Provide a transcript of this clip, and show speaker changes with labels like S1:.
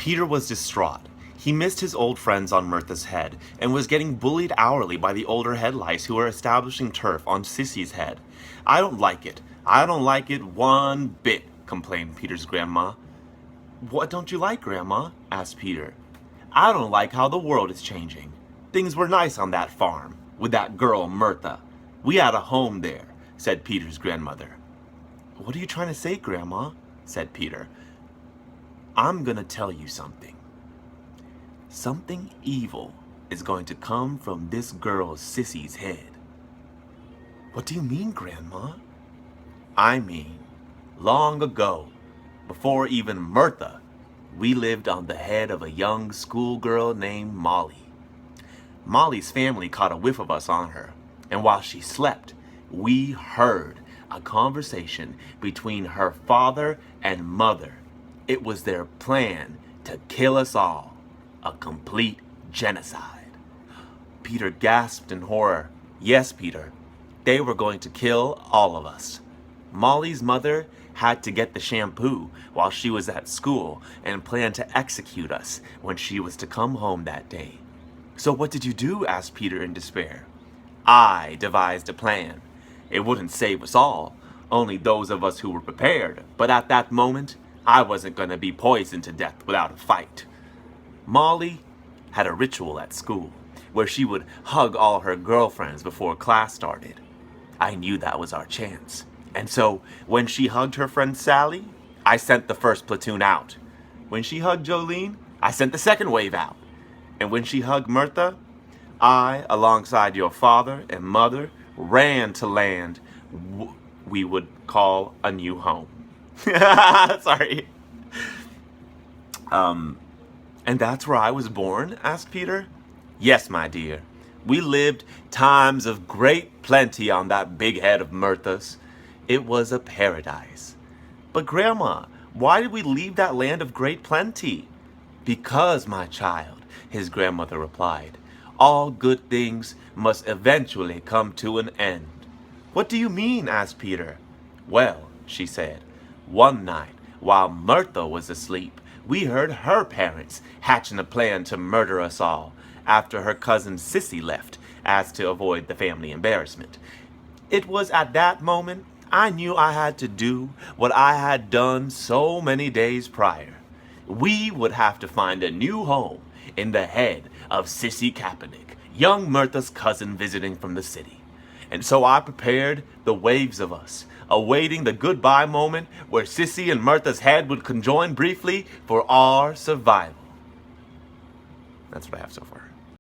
S1: Peter was distraught. He missed his old friends on Mirtha's head and was getting bullied hourly by the older head lice who were establishing turf on Sissy's head. I don't like it. I don't like it one bit, complained Peter's grandma. What don't you like, Grandma? Asked Peter. I don't like how the world is changing. Things were nice on that farm, with that girl Mirtha. We had a home there, said Peter's grandmother. What are you trying to say, Grandma? Said Peter. I'm gonna tell you something. Something evil is going to come from this girl Sissy's head. What do you mean, Grandma? I mean, long ago, before even Mirtha, we lived on the head of a young schoolgirl named Molly. Molly's family caught a whiff of us on her, and while she slept, we heard a conversation between her father and mother. It was their plan to kill us all. A complete genocide. Peter gasped in horror. Yes, Peter, they were going to kill all of us. Molly's mother had to get the shampoo while she was at school and planned to execute us when she was to come home that day. So what did you do? Asked Peter in despair. I devised a plan. It wouldn't save us all, only those of us who were prepared, but at that moment, I wasn't going to be poisoned to death without a fight. Molly had a ritual at school where she would hug all her girlfriends before class started. I knew that was our chance. And so when she hugged her friend Sally, I sent the first platoon out. When she hugged Jolene, I sent the second wave out. And when she hugged Mirtha, I, alongside your father and mother, ran to land we would call a new home. Sorry. And that's where I was born? Asked Peter. Yes, my dear. We lived times of great plenty on that big head of Mirtha's. It was a paradise. But Grandma, why did we leave that land of great plenty? Because, my child, his grandmother replied, all good things must eventually come to an end. What do you mean? Asked Peter. Well, she said, one night, while Mirtha was asleep, we heard her parents hatching a plan to murder us all after her cousin Sissy left, as to avoid the family embarrassment. It was at that moment I knew I had to do what I had done so many days prior. We would have to find a new home in the head of Sissy Kaepernick, young Mirtha's cousin visiting from the city. And so I prepared the waves of us, awaiting the goodbye moment where Sissy and Mirtha's head would conjoin briefly for our survival. That's what I have so far.